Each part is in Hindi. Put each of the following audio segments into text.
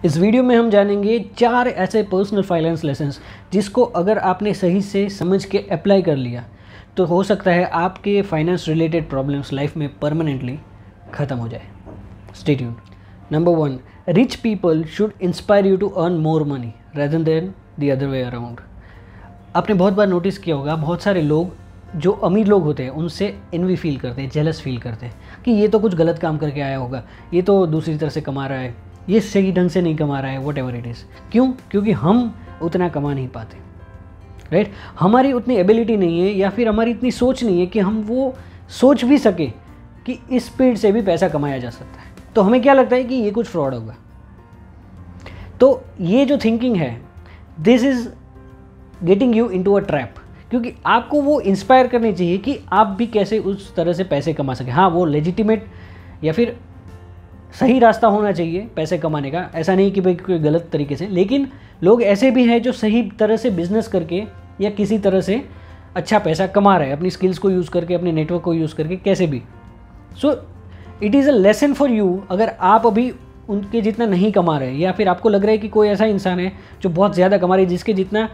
इस वीडियो में हम जानेंगे 4 ऐसे पर्सनल फाइनेंस लेसन्स जिसको अगर आपने सही से समझ के अप्लाई कर लिया तो हो सकता है आपके फाइनेंस रिलेटेड प्रॉब्लम्स लाइफ में परमानेंटली ख़त्म हो जाए। Stay tuned. Number 1, rich people should inspire you to earn more money rather than the other way around. आपने बहुत बार नोटिस किया होगा, बहुत सारे लोग जो अमीर लोग होते हैं उनसे एनवी फील करते हैं, जेलस फील करते हैं कि ये तो कुछ गलत काम करके आया होगा, ये तो दूसरी तरह से कमा रहा है, ये सही ढंग से नहीं कमा रहा है, वट एवर इट इज़। क्यों? क्योंकि हम उतना कमा नहीं पाते, राइट? हमारी उतनी एबिलिटी नहीं है या फिर हमारी इतनी सोच नहीं है कि हम वो सोच भी सके कि इस स्पीड से भी पैसा कमाया जा सकता है। तो हमें क्या लगता है कि ये कुछ फ्रॉड होगा। तो ये जो थिंकिंग है, this is getting you into a trap, क्योंकि आपको वो इंस्पायर करनी चाहिए कि आप भी कैसे उस तरह से पैसे कमा सकें। हाँ, वो लेजिटिमेट या फिर सही रास्ता होना चाहिए पैसे कमाने का, ऐसा नहीं कि भाई कोई गलत तरीके से। लेकिन लोग ऐसे भी हैं जो सही तरह से बिजनेस करके या किसी तरह से अच्छा पैसा कमा रहे हैं, अपनी स्किल्स को यूज़ करके, अपने नेटवर्क को यूज़ करके, कैसे भी। So it is a lesson for you. अगर आप अभी उनके जितना नहीं कमा रहे या फिर आपको लग रहा है कि कोई ऐसा इंसान है जो बहुत ज़्यादा कमा रही है जिसके जितना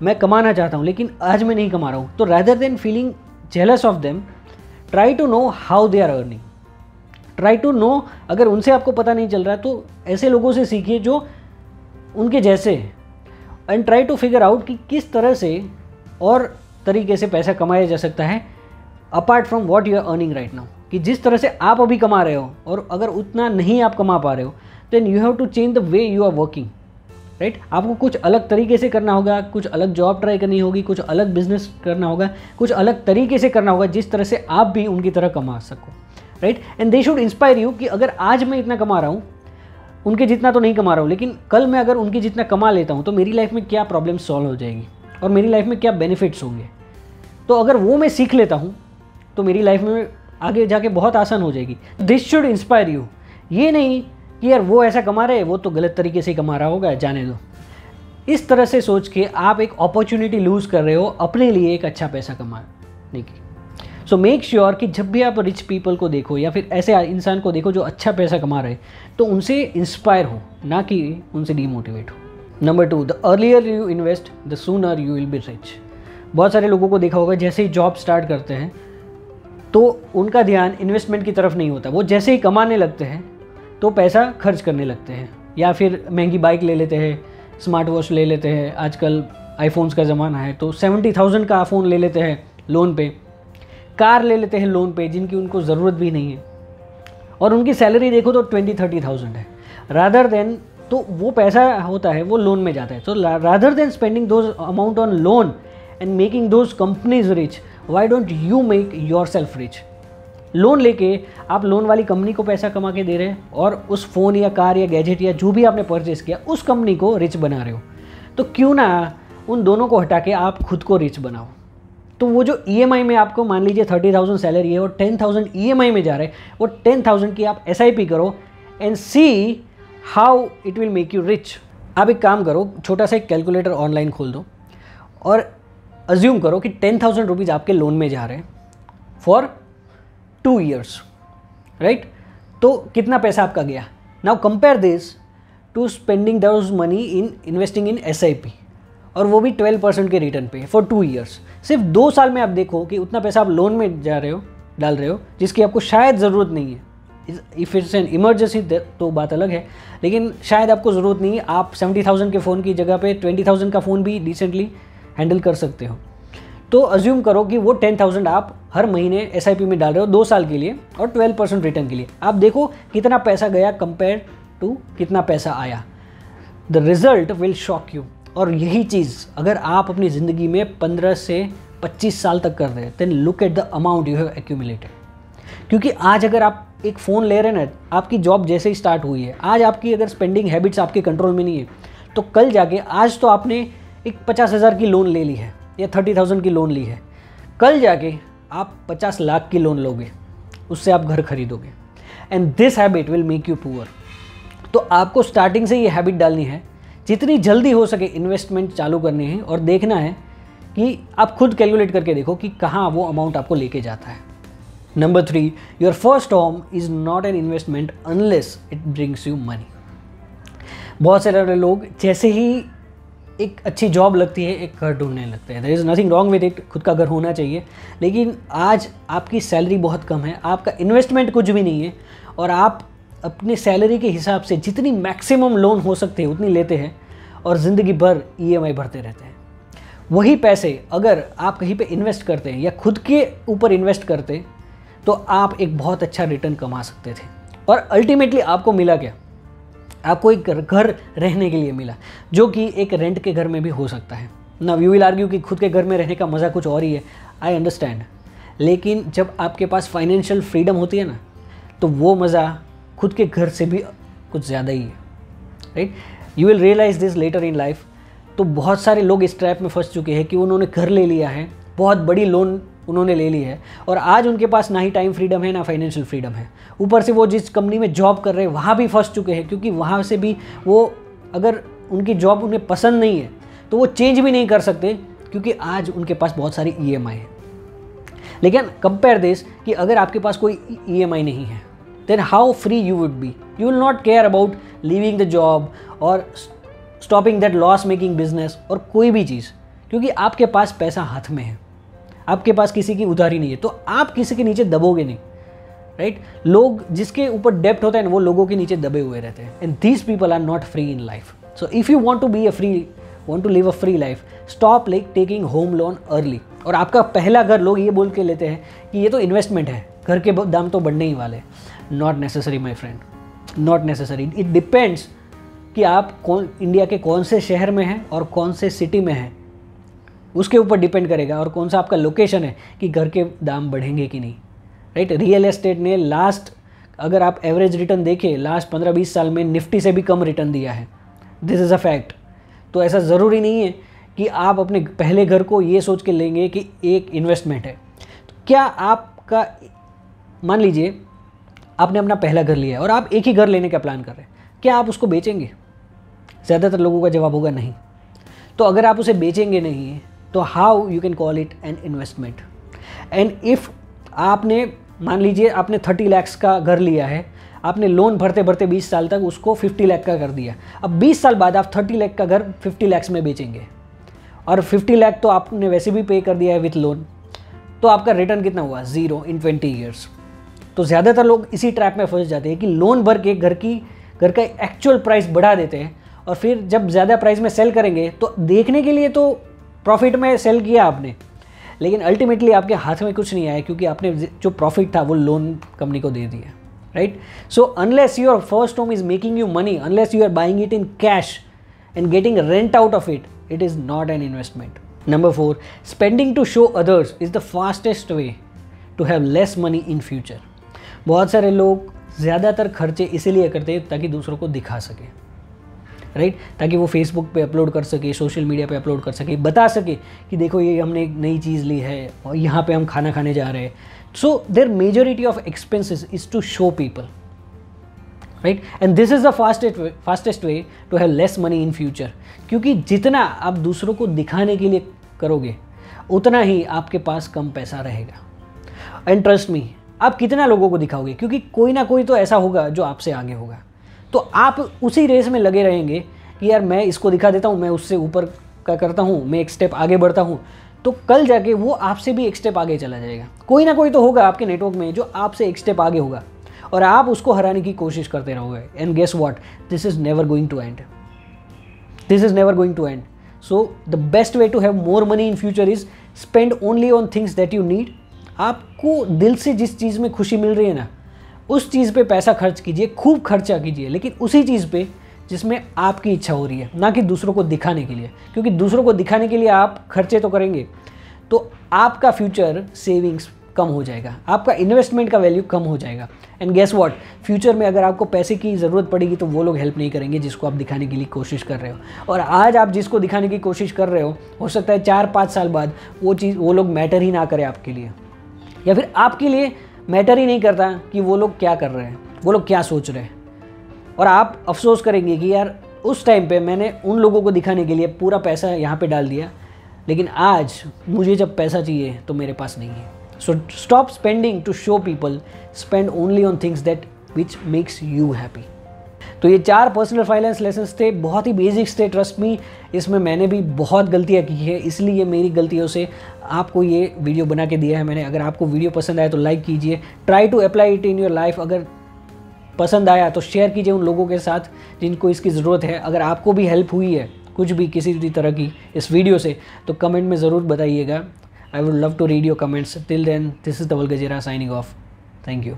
मैं कमाना चाहता हूँ लेकिन आज मैं नहीं कमा रहा हूँ, तो rather than feeling jealous of them, try to know how they are earning. Try to know, अगर उनसे आपको पता नहीं चल रहा तो ऐसे लोगों से सीखिए जो उनके जैसे हैं, and try to figure out कि किस तरह से और तरीके से पैसा कमाया जा सकता है apart from what you are earning right now. कि जिस तरह से आप अभी कमा रहे हो और अगर उतना नहीं आप कमा पा रहे हो, then you have to change the way you are working, right? आपको कुछ अलग तरीके से करना होगा, कुछ अलग जॉब ट्राई करनी होगी, कुछ अलग बिजनेस करना होगा, कुछ अलग तरीके से करना होगा जिस तरह से आप भी उनकी तरह कमा सको, right? And they should inspire you कि अगर आज मैं इतना कमा रहा हूँ, उनके जितना तो नहीं कमा रहा हूँ, लेकिन कल मैं अगर उनके जितना कमा लेता हूँ तो मेरी लाइफ में क्या प्रॉब्लम सॉल्व हो जाएगी और मेरी लाइफ में क्या बेनिफिट्स होंगे। तो अगर वो मैं सीख लेता हूँ तो मेरी लाइफ में आगे जाके बहुत आसान हो जाएगी। This should inspire you. ये नहीं कि यार वो ऐसा कमा रहे हैं, वो तो गलत तरीके से कमा रहा होगा, जाने दो। इस तरह से सोच के आप एक अपॉर्चुनिटी लूज़ कर रहे हो अपने लिए एक अच्छा पैसा कमाने की। सो मेक श्योर कि जब भी आप रिच पीपल को देखो या फिर ऐसे इंसान को देखो जो अच्छा पैसा कमा रहे, तो उनसे इंस्पायर हो, ना कि उनसे डीमोटिवेट हो। Number 2, the earlier you invest the sooner you will be rich. बहुत सारे लोगों को देखा होगा, जैसे ही जॉब स्टार्ट करते हैं तो उनका ध्यान इन्वेस्टमेंट की तरफ नहीं होता। वो जैसे ही कमाने लगते हैं तो पैसा खर्च करने लगते हैं, या फिर महंगी बाइक ले लेते हैं, स्मार्ट वॉच ले लेते हैं। आजकल आईफोन्स का ज़माना है तो 70,000 का फ़ोन ले लेते हैं लोन पे, कार ले लेते हैं लोन पे जिनकी उनको ज़रूरत भी नहीं है, और उनकी सैलरी देखो तो 20-30,000 है। रादर देन, तो वो पैसा होता है वो लोन में जाता है। तो rather than spending those amount on loan and making those companies rich, why don't you make your self rich. Loan लेके आप लोन वाली कंपनी को पैसा कमा के दे रहे हैं और उस फ़ोन या कार या गैजेट या जो भी आपने परचेस किया उस कंपनी को रिच बना रहे हो। तो क्यों ना उन दोनों को हटा के आप खुद को रिच बनाओ। तो वो जो ईएमआई में आपको, मान लीजिए 30,000 सैलरी है और 10,000 ईएमआई में जा रहे हैं, वो 10,000 की आप एसआईपी करो and see how it will make you rich. आप एक काम करो, छोटा सा एक कैलकुलेटर ऑनलाइन खोल दो और अज्यूम करो कि 10,000 रुपीज़ आपके लोन में जा रहे हैं फॉर 2 ईयर्स, राइट? तो कितना पैसा आपका गया। Now compare this to spending those money in investing in SIP, और वो भी 12% के रिटर्न पे फॉर 2 ईयर्स। सिर्फ 2 साल में आप देखो कि उतना पैसा आप लोन में जा रहे हो, डाल रहे हो, जिसकी आपको शायद ज़रूरत नहीं है। इफ़ इट्स एन इमरजेंसी तो बात अलग है, लेकिन शायद आपको ज़रूरत नहीं है। आप 70,000 के फ़ोन की जगह पे 20,000 का फ़ोन भी डिसेंटली हैंडल कर सकते हो। तो अज्यूम करो कि वो 10,000 आप हर महीने एसआईपी में डाल रहे हो 2 साल के लिए और 12% रिटर्न के लिए। आप देखो कितना पैसा गया कंपेयर टू कितना पैसा आया। The result will shock you. और यही चीज़ अगर आप अपनी ज़िंदगी में 15 से 25 साल तक कर रहे हैं, then look at the amount you have accumulated. क्योंकि आज अगर आप एक फ़ोन ले रहे हैं ना, आपकी जॉब जैसे ही स्टार्ट हुई है, आज आपकी अगर स्पेंडिंग हैबिट्स आपके कंट्रोल में नहीं है, तो कल जाके, आज तो आपने एक 50,000 की लोन ले ली है या 30,000 की लोन ली है, कल जाके आप 50 लाख की लोन लोगे, उससे आप घर खरीदोगे, and this habit will make you poor. तो आपको स्टार्टिंग से ये हैबिट डालनी है, जितनी जल्दी हो सके इन्वेस्टमेंट चालू करनी है और देखना है कि आप खुद कैलकुलेट करके देखो कि कहाँ वो अमाउंट आपको लेके जाता है। Number 3, your first home is not an investment unless it brings you money. बहुत सारे लोग जैसे ही एक अच्छी जॉब लगती है एक घर ढूंढने लगते हैं। There is nothing wrong with it, खुद का घर होना चाहिए, लेकिन आज आपकी सैलरी बहुत कम है, आपका इन्वेस्टमेंट कुछ भी नहीं है, और आप अपने सैलरी के हिसाब से जितनी मैक्सिमम लोन हो सकते हैं उतनी लेते हैं और ज़िंदगी भर EMI भरते रहते हैं। वही पैसे अगर आप कहीं पे इन्वेस्ट करते हैं या खुद के ऊपर इन्वेस्ट करते तो आप एक बहुत अच्छा रिटर्न कमा सकते थे। और अल्टीमेटली आपको मिला क्या? आपको एक घर रहने के लिए मिला, जो कि एक रेंट के घर में भी हो सकता है ना। यू विल आर्ग्यू कि खुद के घर में रहने का मज़ा कुछ और ही है, आई अंडरस्टैंड, लेकिन जब आपके पास फाइनेंशियल फ्रीडम होती है ना, तो वो मज़ा खुद के घर से भी कुछ ज़्यादा ही है, right? You will realise this later in life. तो बहुत सारे लोग इस ट्रैप में फंस चुके हैं कि उन्होंने घर ले लिया है, बहुत बड़ी लोन उन्होंने ले ली है, और आज उनके पास ना ही टाइम फ्रीडम है ना फाइनेंशियल फ्रीडम है। ऊपर से वो जिस कंपनी में जॉब कर रहे हैं वहाँ भी फंस चुके हैं, क्योंकि वहाँ से भी वो, अगर उनकी जॉब उन्हें पसंद नहीं है तो वो चेंज भी नहीं कर सकते, क्योंकि आज उनके पास बहुत सारी EMI है। लेकिन कंपेयर दिस कि अगर आपके पास कोई EMI नहीं है, then how free you would be. You will not care about leaving the job और stopping that loss making business और कोई भी चीज़, क्योंकि आपके पास पैसा हाथ में है, आपके पास किसी की उधारी नहीं है, तो आप किसी के नीचे दबोगे नहीं, राइट? लोग जिसके ऊपर डेप्ट होता है ना, वो लोगों के नीचे दबे हुए रहते हैं, and these people are not free in life. So if you want to live a free life, stop like taking home loan early. और आपका पहला घर लोग ये बोल के लेते हैं कि ये तो इन्वेस्टमेंट है, घर के दाम तो बढ़ने ही वाले। Not necessary my friend, not necessary. It depends कि आप इंडिया के कौन से शहर में हैं और कौन से सिटी में हैं, उसके ऊपर डिपेंड करेगा, और कौन सा आपका लोकेशन है कि घर के दाम बढ़ेंगे कि नहीं, राइट? रियल एस्टेट ने अगर आप एवरेज रिटर्न देखें, लास्ट 15-20 साल में निफ्टी से भी कम रिटर्न दिया है। This is a fact. तो ऐसा ज़रूरी नहीं है कि आप अपने पहले घर को ये सोच के लेंगे कि एक इन्वेस्टमेंट है। तो क्या आपका, मान लीजिए आपने अपना पहला घर लिया है और आप एक ही घर लेने का प्लान कर रहे हैं, क्या आप उसको बेचेंगे? ज़्यादातर लोगों का जवाब होगा नहीं। तो अगर आप उसे बेचेंगे नहीं तो how you can call it an investment? And if आपने, मान लीजिए आपने 30 लाख का घर लिया है, आपने लोन भरते भरते 20 साल तक उसको 50 लाख का कर दिया। अब 20 साल बाद आप 30 लाख का घर 50 लाख में बेचेंगे, और 50 लाख तो आपने वैसे भी पे कर दिया है विथ लोन, तो आपका रिटर्न कितना हुआ? 0 इन 20 ईयर्स। तो ज़्यादातर लोग इसी ट्रैप में फंस जाते हैं कि लोन भर के घर का एक्चुअल प्राइस बढ़ा देते हैं, और फिर जब ज़्यादा प्राइस में सेल करेंगे तो देखने के लिए तो प्रॉफिट में सेल किया आपने, लेकिन अल्टीमेटली आपके हाथ में कुछ नहीं आया, क्योंकि आपने जो प्रॉफिट था वो लोन कंपनी को दे दिया, right? So unless your first home is making you money, unless you are buying it in cash and getting rent out of it, it is not an investment. Number 4, spending to show others is the fastest way to have less money in future. बहुत सारे लोग ज़्यादातर खर्चे इसीलिए करते हैं ताकि दूसरों को दिखा सके, राइट? ताकि वो फेसबुक पे अपलोड कर सके, सोशल मीडिया पे अपलोड कर सके, बता सके कि देखो ये हमने एक नई चीज़ ली है और यहाँ पे हम खाना खाने जा रहे हैं। So their majority of expenses is to show people, right? And this is the fastest way to have less money in future, क्योंकि जितना आप दूसरों को दिखाने के लिए करोगे उतना ही आपके पास कम पैसा रहेगा। एंड ट्रस्ट मी, आप कितना लोगों को दिखाओगे, क्योंकि कोई ना कोई तो ऐसा होगा जो आपसे आगे होगा, तो आप उसी रेस में लगे रहेंगे कि यार मैं इसको दिखा देता हूँ, मैं उससे ऊपर का करता हूँ, मैं एक स्टेप आगे बढ़ता हूँ, तो कल जाके वो आपसे भी एक स्टेप आगे चला जाएगा। कोई ना कोई तो होगा आपके नेटवर्क में जो आपसे एक स्टेप आगे होगा, और आप उसको हराने की कोशिश करते रहोगे। And guess what, this is never going to end, this is never going to end. So the best way to have more money in future is spend only on things that you need. आपको दिल से जिस चीज़ में खुशी मिल रही है ना, उस चीज़ पे पैसा खर्च कीजिए, खूब खर्चा कीजिए, लेकिन उसी चीज़ पे जिसमें आपकी इच्छा हो रही है, ना कि दूसरों को दिखाने के लिए। क्योंकि दूसरों को दिखाने के लिए आप खर्चे तो करेंगे तो आपका फ्यूचर सेविंग्स कम हो जाएगा, आपका इन्वेस्टमेंट का वैल्यू कम हो जाएगा। एंड गेस व्हाट, फ्यूचर में अगर आपको पैसे की ज़रूरत पड़ेगी तो वो लोग हेल्प नहीं करेंगे जिसको आप दिखाने के लिए कोशिश कर रहे हो। और आज आप जिसको दिखाने की कोशिश कर रहे हो सकता है 4-5 साल बाद वो लोग मैटर ही ना करें आपके लिए, या फिर आपके लिए मैटर ही नहीं करता कि वो लोग क्या कर रहे हैं, वो लोग क्या सोच रहे हैं। और आप अफसोस करेंगे कि यार उस टाइम पे मैंने उन लोगों को दिखाने के लिए पूरा पैसा यहाँ पे डाल दिया, लेकिन आज मुझे जब पैसा चाहिए तो मेरे पास नहीं है। So stop spending to show people, spend only on things that which makes you happy. तो ये 4 पर्सनल फाइनेंस लेसन्स थे, बहुत ही बेसिक्स थे, ट्रस्ट मी। इसमें मैंने भी बहुत गलतियाँ की है, इसलिए मेरी गलतियों से आपको ये वीडियो बना के दिया है मैंने। अगर आपको वीडियो पसंद आया तो लाइक कीजिए, try to apply it in your life. अगर पसंद आया तो शेयर कीजिए उन लोगों के साथ जिनको इसकी ज़रूरत है। अगर आपको भी हेल्प हुई है कुछ भी किसी भी तरह की इस वीडियो से तो कमेंट में ज़रूर बताइएगा। I would love to read your comments. Till then, this is Dhaval Gajera signing off. Thank you.